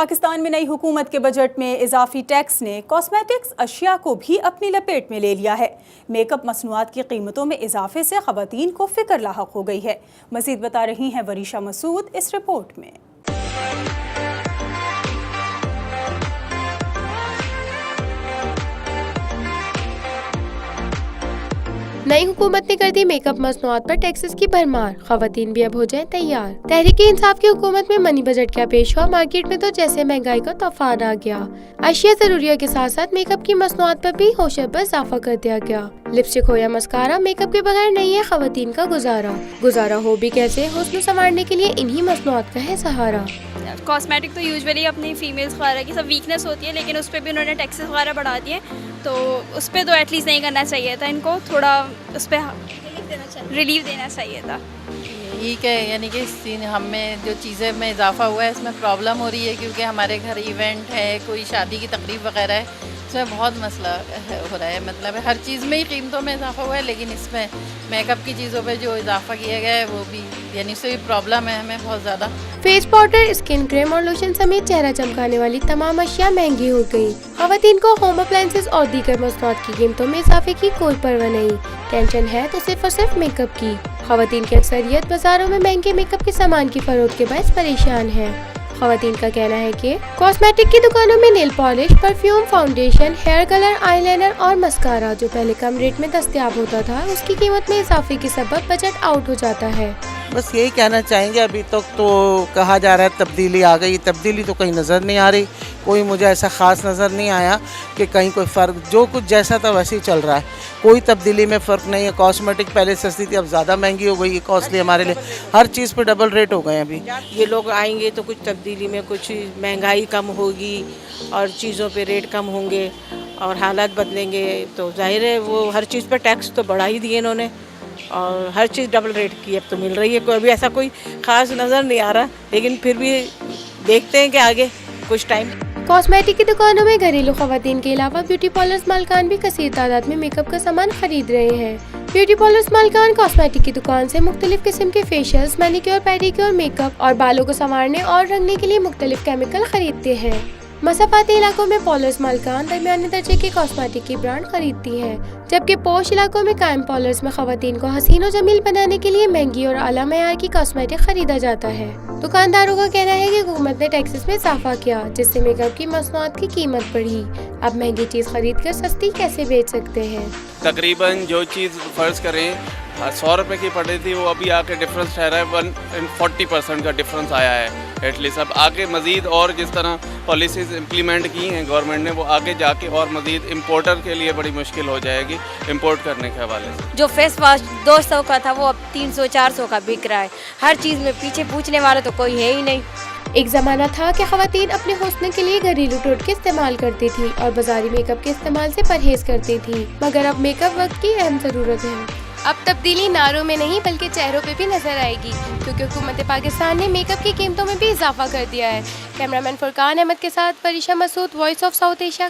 पाकिस्तान में नई हुकूमत के बजट में इजाफी टैक्स ने कॉस्मेटिक्स अशिया को भी अपनी लपेट में ले लिया है। मेकअप मसनूआत की कीमतों में इजाफे से ख़वातीन को फिक्र लाहक हो गई है। मज़ीद बता रही हैं वरीशा मसूद इस रिपोर्ट में। नई हुकूमत ने कर दी मेकअप मसनूआत पर टैक्सेस की भरमार, खवातीन भी अब हो जाएं तैयार। तहरीक-ए इंसाफ की हुकूमत में मनी बजट क्या पेश हुआ, मार्केट में तो जैसे महंगाई का तूफान आ गया। अशिया ज़रूरिया के साथ साथ मेकअप की मसनूआत पर भी होशर पर इजाफा कर दिया गया। लिपस्टिक हो या मस्कारा, मेकअप के बगैर नहीं है खवातीन का गुजारा हो भी कैसे, हुस्न संवारने के लिए इन्हीं मसनूआत का है सहारा। कॉस्मेटिक तो यूजुअली अपनी फीमेल्स वगैरह की सब वीकनेस होती है, लेकिन उस पर भी उन्होंने टैक्सेस वगैरह बढ़ा दिए, तो उस पर तो एटलीस्ट नहीं करना चाहिए था इनको, थोड़ा उस पर रिलीफ देना चाहिए था। ठीक है, यानी कि हमें जो चीज़ें में इजाफा हुआ है इसमें प्रॉब्लम हो रही है, क्योंकि हमारे घर इवेंट है, कोई शादी की तकरीब वगैरह है, इसमें बहुत मसला हो रहा है। मतलब हर चीज़ में ही कीमतों में इजाफा हुआ है, लेकिन इसमें मेकअप की चीज़ों पे जो इजाफा किया गया है वो भी, यानी उससे भी प्रॉब्लम है हमें बहुत ज़्यादा। फेस पाउडर, स्किन क्रीम और लोशन समेत चेहरा चमकाने वाली तमाम अशिया महंगी हो गई। खवातीन को होम अप्लायंसेस और दीगर मसनूआत की कीमतों में इजाफे की कोई परवाह नहीं। टेंशन है तो सिर्फ और सिर्फ मेकअप की। खवातीन की अक्सरियत बाजारों में महंगे मेकअप के सामान की फरोख्त के बायस परेशान है। खवातीन का कहना है कि कॉस्मेटिक की दुकानों में nail polish, perfume, foundation, hair colour, eyeliner और मस्कारा जो पहले कम रेट में दस्तयाब होता था, उसकी कीमत में इजाफे के सबब बजट आउट हो जाता है। बस यही कहना चाहेंगे, अभी तक तो कहा जा रहा है तब्दीली आ गई, तब्दीली तो कहीं नज़र नहीं आ रही। कोई मुझे ऐसा ख़ास नज़र नहीं आया कि कहीं कोई फ़र्क, जो कुछ जैसा था वैसे ही चल रहा है, कोई तब्दीली में फ़र्क नहीं है। कॉस्मेटिक पहले सस्ती थी, अब ज़्यादा महंगी हो गई है, कॉस्टली हमारे लिए, हर चीज़ पे डबल रेट हो गए अभी। ये लोग आएंगे तो कुछ तब्दीली में कुछ महंगाई कम होगी और चीज़ों पे रेट कम होंगे और हालात बदलेंगे, तो जाहिर है वो हर चीज़ पर टैक्स तो बढ़ा ही दिए इन्होंने और हर चीज़ डबल रेट की अब तो मिल रही है। कोई अभी ऐसा कोई ख़ास नज़र नहीं आ रहा, लेकिन फिर भी देखते हैं कि आगे कुछ टाइम। कॉस्मेटिक की दुकानों में घरेलू खवातीन के अलावा ब्यूटी पार्लर्स मालकान भी कसीर तादाद में मेकअप का सामान खरीद रहे हैं। ब्यूटी पार्लर्स मालकान कॉस्मेटिक की दुकान से मुख्तलिफ किस्म के फेशियल्स, मैनिक्योर, पेडिक्योर, मेकअप और बालों को संवारने और रंगने के लिए मुख्तलिफ केमिकल खरीदते हैं। मसाफाती इलाकों में पार्लर्स मालकान दरमियाने दर्जे की कॉस्मेटिक की ब्रांड खरीदती हैं, जबकि पोश इलाकों में कायम पार्लर्स में खवातीन को हसीन और जमील बनाने के लिए महंगी और आला मयार की कॉस्मेटिक खरीदा जाता है। दुकानदारों का कहना है कि हुकूमत ने टैक्सेस में इजाफा किया, जिससे मेकअप की मसनूआत की कीमत बढ़ी। अब महंगी चीज़ खरीद कर सस्ती कैसे बेच सकते हैं। तकरीबन जो चीज़ फ़र्ज़ करें 100 रुपये की पड़ी थी, वो अभी आके डिफरेंस ठहरा है 140% का डिफरेंस आया है एटलीस्ट। अब आगे मज़ीद और जिस तरह पॉलिसीज़ इम्प्लीमेंट की हैं गवर्नमेंट ने, वो आगे जाके और मज़ीद इम्पोर्टर के लिए बड़ी मुश्किल हो जाएगी इम्पोर्ट करने के हवाले से। जो फेस वॉश 200 का था वो अब 300-400 का बिक रहा है। हर चीज़ में पीछे पूछने वाला तो कोई है ही नहीं। एक ज़माना था कि खवातीन अपने हुस्न के लिए घरेलू टोटके इस्तेमाल करती थी और बाजारी मेकअप के इस्तेमाल से परहेज करती थी, मगर अब मेकअप वक्त की अहम ज़रूरत है। अब तब्दीली नारों में नहीं बल्कि चेहरों पे भी नजर आएगी, क्योंकि हुकूमत पाकिस्तान ने मेकअप की कीमतों में भी इजाफा कर दिया है। कैमरामैन फुरकान अहमद के साथ Varisha Masood, voice of South Asia.